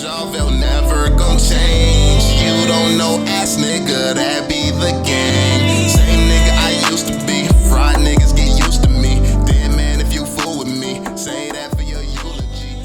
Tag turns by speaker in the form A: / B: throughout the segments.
A: Y'all never gon' change. You don't know ass nigga, that be the gang. Same nigga I used to be. Fried niggas get used to me. Dead man if you fool with me. Say that for your eulogy.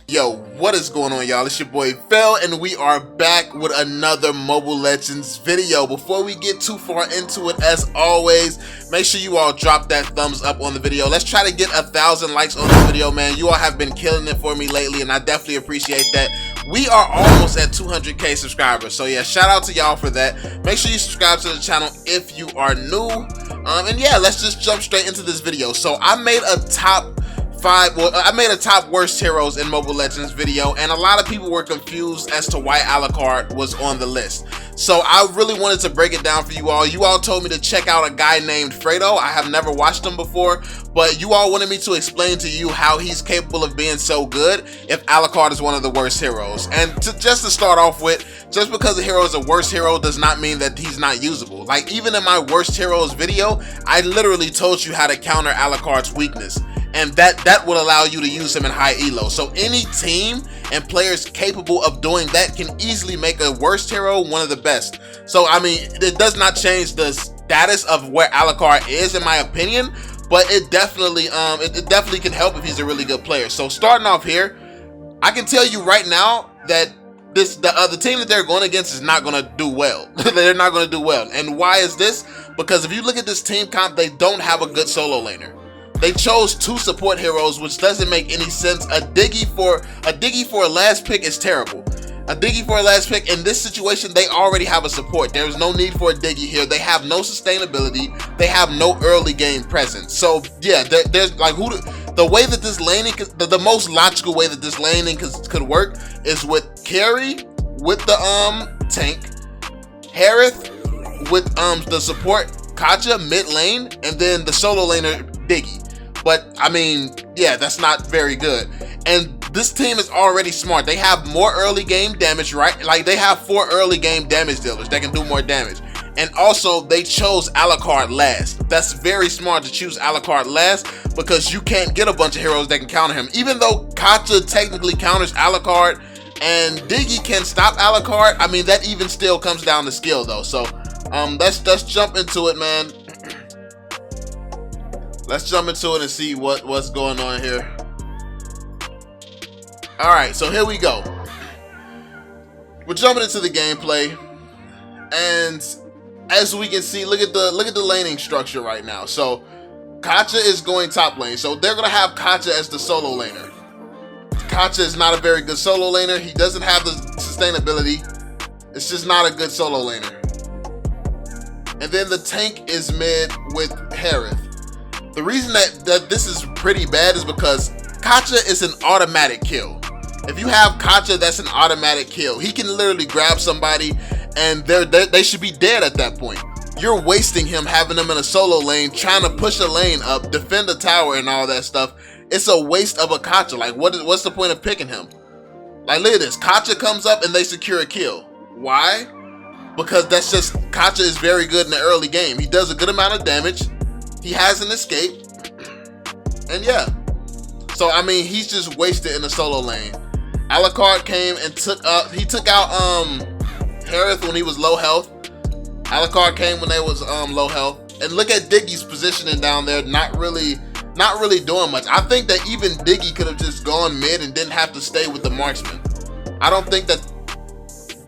A: Yo, what is going on, y'all? It's your boy VeLL, and we are back with another Mobile Legends video. Before we get too far into it, as always, make sure you all drop that thumbs up on the video. Let's try to get 1,000 likes on this video, man. You all have been killing it for me lately, and I definitely appreciate that. We are almost at 200k subscribers, so yeah, shout out to y'all for that. Make sure you subscribe to the channel if you are new. And yeah, let's just jump straight into this video. So I made a top worst heroes in Mobile Legends video, and a lot of people were confused as to why Alucard was on the list. So I really wanted to break it down for you all. You all told me to check out a guy named Fredo. I have never watched him before, but you all wanted me to explain to you how he's capable of being so good if Alucard is one of the worst heroes. And just to start off with, just because a hero is a worst hero does not mean that he's not usable. Like, even in my worst heroes video, I literally told you how to counter Alucard's weakness, and that will allow you to use him in high elo. So any team and players capable of doing that can easily make a worst hero one of the best. So I mean, it does not change the status of where Alucard is, in my opinion, but it definitely can help if he's a really good player. So starting off here, I can tell you right now that the team that they're going against is not going to do well. They're not going to do well. And why is this? Because if you look at this team comp, they don't have a good solo laner. They chose 2 support heroes, which doesn't make any sense. A Diggy for a last pick is terrible. A Diggy for a last pick, in this situation, they already have a support. There's no need for a Diggy here. They have no sustainability. They have no early game presence. So yeah, there's like the way that this laning, the most logical way that this laning could work is with Carry with the tank, Harith with the support Kacha mid lane, and then the solo laner Diggy. But I mean, yeah, that's not very good. And this team is already smart. They have more early game damage, right? Like, they have 4 early game damage dealers that can do more damage. And also, they chose Alucard last. That's very smart to choose Alucard last, because you can't get a bunch of heroes that can counter him. Even though Kacha technically counters Alucard and Diggy can stop Alucard, I mean, that even still comes down to skill though. So let's jump into it, man. Let's jump into it and see what's going on here. All right, so here we go. We're jumping into the gameplay, and as we can see, look at the laning structure right now. So Kacha is going top lane, so they're gonna have Kacha as the solo laner. Kacha is not a very good solo laner. He doesn't have the sustainability. It's just not a good solo laner. And then the tank is mid with Harith. The reason that this is pretty bad is because Kacha is an automatic kill. If you have Kacha, that's an automatic kill. He can literally grab somebody and they should be dead at that point. You're wasting him, having him in a solo lane, trying to push a lane up, defend a tower and all that stuff. It's a waste of a Kacha. Like, what's the point of picking him? Like, look at this. Kacha comes up and they secure a kill. Why? Because that's just, Kacha is very good in the early game. He does a good amount of damage. He has an escape, and yeah. So I mean, he's just wasted in the solo lane. Alucard came and took out Harith when he was low health. Alucard came when they was low health. And look at Diggy's positioning down there, not really doing much. I think that even Diggy could have just gone mid and didn't have to stay with the marksman. I don't think that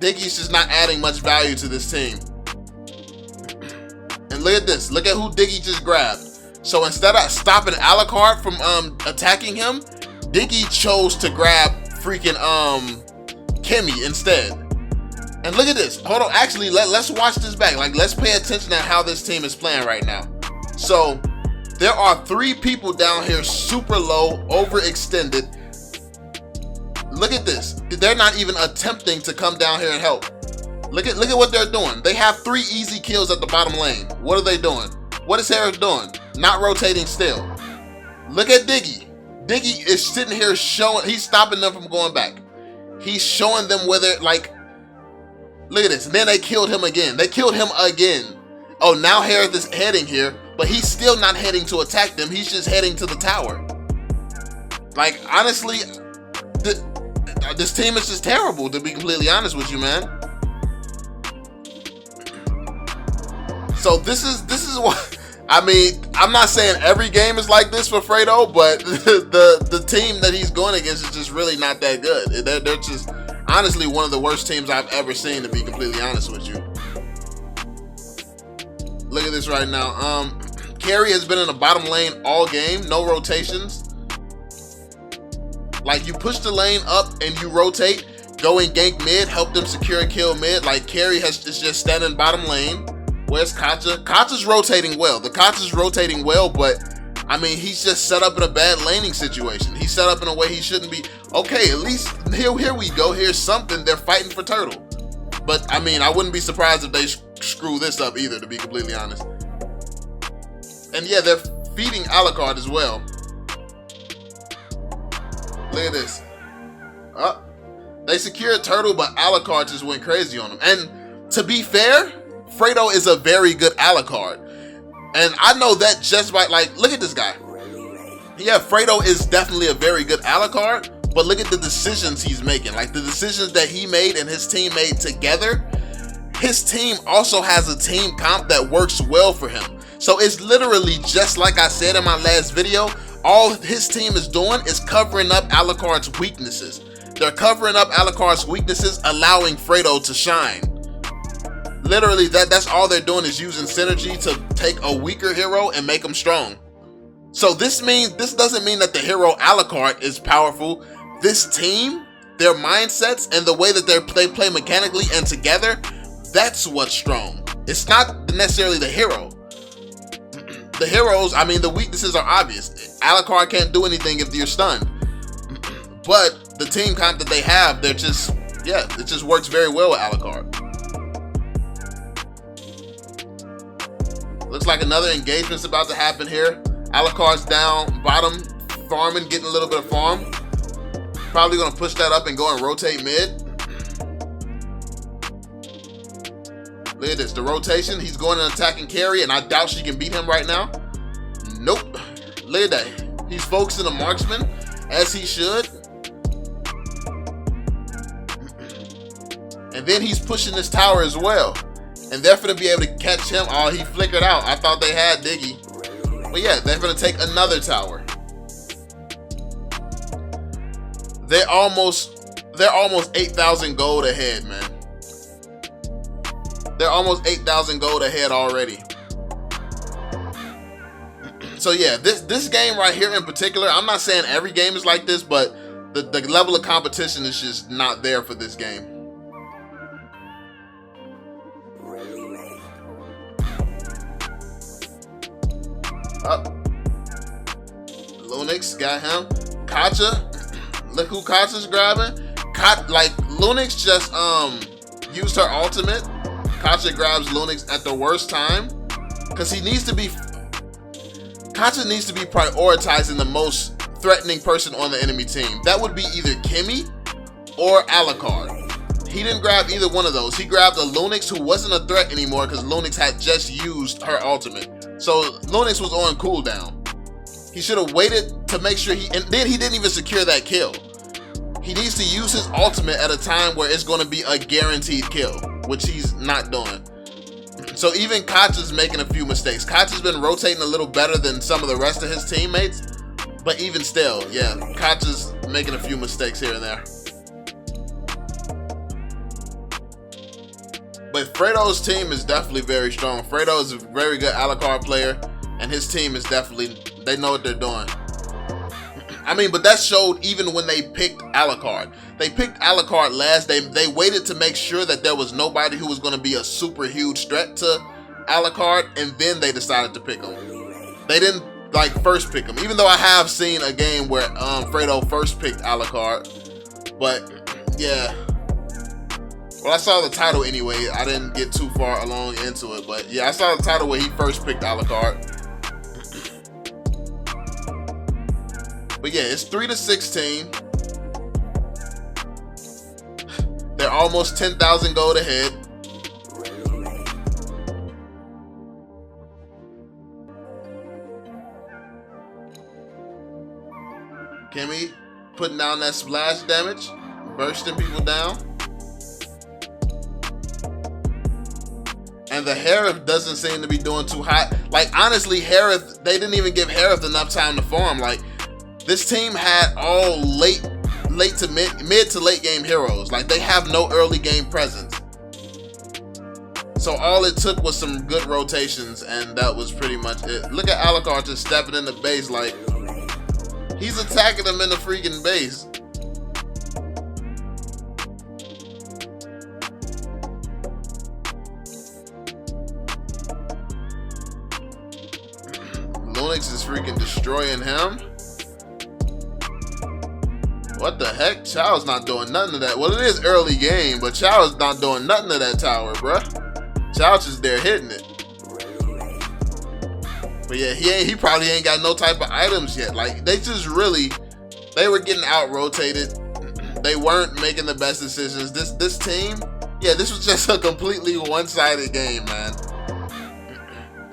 A: Diggy's just not adding much value to this team. And look at this. Look at who Diggy just grabbed. So instead of stopping Alucard from attacking him, Diggy chose to grab freaking Kimmy instead. And look at this. Hold on. Actually, let's watch this back. Like, let's pay attention to how this team is playing right now. So there are 3 people down here super low, overextended. Look at this. They're not even attempting to come down here and help. Look at what they're doing. They have 3 easy kills at the bottom lane. What are they doing? What is Harith doing? Not rotating still. Look at Diggy. Diggy is sitting here showing, he's stopping them from going back. He's showing them where they're like, look at this. And then they killed him again. They killed him again. Oh, now Harith is heading here, but he's still not heading to attack them. He's just heading to the tower. Like, honestly, this team is just terrible, to be completely honest with you, man. So this is what I mean. I'm not saying every game is like this for Fredo, but the team that he's going against is just really not that good. They're just honestly one of the worst teams I've ever seen, to be completely honest with you. Look at this right now. Carry has been in the bottom lane all game, no rotations. Like, you push the lane up and you rotate, go and gank mid, help them secure a kill mid. Like, Carry is just standing bottom lane. Where's Kacha? Kacha's rotating well. The Kacha's rotating well, but I mean, he's just set up in a bad laning situation. He's set up in a way he shouldn't be. Okay, at least here we go. Here's something. They're fighting for turtle. But I mean, I wouldn't be surprised if they screw this up either, to be completely honest. And yeah, they're feeding Alucard as well. Look at this. They secured turtle, but Alucard just went crazy on them. And to be fair, Fredo is a very good Alucard. And I know that just by, like, look at this guy. Yeah, Fredo is definitely a very good Alucard, but look at the decisions he's making. Like, the decisions that he made and his team made together. His team also has a team comp that works well for him. So it's literally just like I said in my last video. All his team is doing is covering up Alucard's weaknesses. They're covering up Alucard's weaknesses, allowing Fredo to shine. Literally, that's all they're doing is using synergy to take a weaker hero and make him strong. So this doesn't mean that the hero Alucard is powerful. This team, their mindsets, and the way that they play mechanically and together, that's what's strong. It's not necessarily the hero. The heroes, I mean, the weaknesses are obvious. Alucard can't do anything if you're stunned. But the team comp that they have, they're just, yeah, it just works very well with Alucard. Looks like another engagement's about to happen here. Alucard's down bottom, farming, getting a little bit of farm. Probably gonna push that up and go and rotate mid. Look at this, the rotation. He's going and attacking Carry, and I doubt she can beat him right now. Nope. Look at that. He's focusing on marksman, as he should. And then he's pushing this tower as well. And they're gonna be able to catch him. Oh, he flickered out. I thought they had Diggy. But yeah, they're gonna take another tower. They're almost 8,000 gold ahead, man. They're almost 8,000 gold ahead already. So yeah, this game right here in particular, I'm not saying every game is like this, but the level of competition is just not there for this game. Up. Lunix got him. Kacha. Look who Kacha's grabbing. Like, Lunix just used her ultimate. Kacha grabs Lunix at the worst time. Because Kacha needs to be prioritizing the most threatening person on the enemy team. That would be either Kimmy or Alucard. He didn't grab either one of those. He grabbed a Lunix who wasn't a threat anymore because Lunix had just used her ultimate. So Lunix was on cooldown. He should have waited to make sure and then he didn't even secure that kill. He needs to use his ultimate at a time where it's going to be a guaranteed kill, which he's not doing. So even Kacha's making a few mistakes. Kacha's been rotating a little better than some of the rest of his teammates, but even still, yeah, Kacha's making a few mistakes here and there. But Fredo's team is definitely very strong. Fredo is a very good Alucard player, and his team is definitely, they know what they're doing. I mean, but that showed even when they picked Alucard. They picked Alucard last. They waited to make sure that there was nobody who was going to be a super huge threat to Alucard, and then they decided to pick him. They didn't, like, first pick him. Even though I have seen a game where Fredo first picked Alucard. But, yeah. Well, I saw the title anyway. I didn't get too far along into it, but yeah, I saw the title where he first picked Alucard. But yeah, it's 3-16. They're almost 10,000 gold ahead. Kimmy putting down that splash damage. bursting people down. And the Harith doesn't seem to be doing too hot. Like, honestly, Harith, they didn't even give Harith enough time to farm. Like, this team had all late to mid to late game heroes. Like, they have no early game presence. So all it took was some good rotations, and that was pretty much it. Look at Alucard just stepping in the base like he's attacking them in the freaking base. Lunix is freaking destroying him. What the heck? Chow's not doing nothing to that. Well, it is early game, but Chow's not doing nothing to that tower, bruh. Chow's just there hitting it. But yeah, he probably ain't got no type of items yet. Like, they were getting out-rotated. They weren't making the best decisions. This team, yeah, this was just a completely one-sided game, man.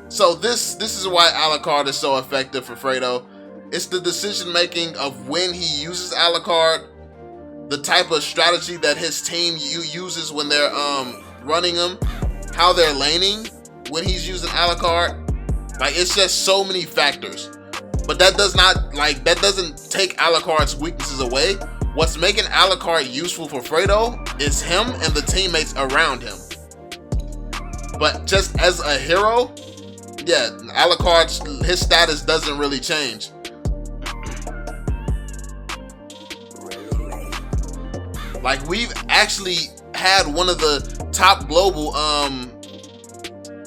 A: So this is why Alucard is so effective for Fredo. It's the decision making of when he uses Alucard, the type of strategy that his team uses when they're running him, how they're laning when he's using Alucard. Like, it's just so many factors. But that doesn't take Alucard's weaknesses away. What's making Alucard useful for Fredo is him and the teammates around him. But just as a hero, yeah, Alucard's his status doesn't really change. Like, we've actually had one of the top global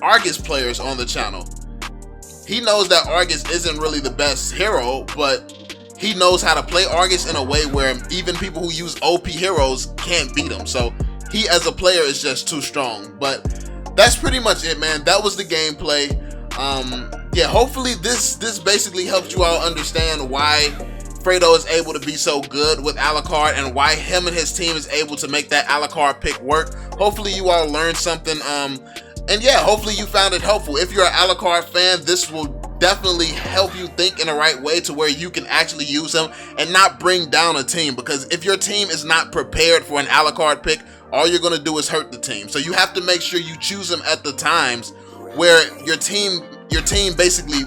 A: Argus players on the channel. He knows that Argus isn't really the best hero, but he knows how to play Argus in a way where even people who use OP heroes can't beat him. So he as a player is just too strong. But that's pretty much it, man. That was the gameplay. Yeah, hopefully this basically helps you all understand why Fredo is able to be so good with Alucard and why him and his team is able to make that Alucard pick work. Hopefully you all learned something. And yeah, hopefully you found it helpful. If you're an Alucard fan, this will definitely help you think in the right way to where you can actually use him and not bring down a team. Because if your team is not prepared for an Alucard pick, all you're going to do is hurt the team. So you have to make sure you choose him at the times where your team basically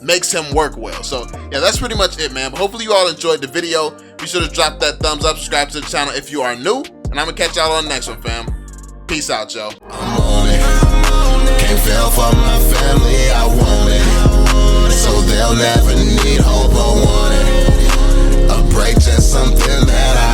A: makes him work well. So yeah, that's pretty much it, man. But hopefully you all enjoyed the video. Be sure to drop that thumbs up, subscribe to the channel if you are new, and I'm gonna catch y'all on the next one, fam. Peace out, y'all.
B: I'm on it. Can't fail for my family, I want it. So they'll never need hope or want it. A break, just something that I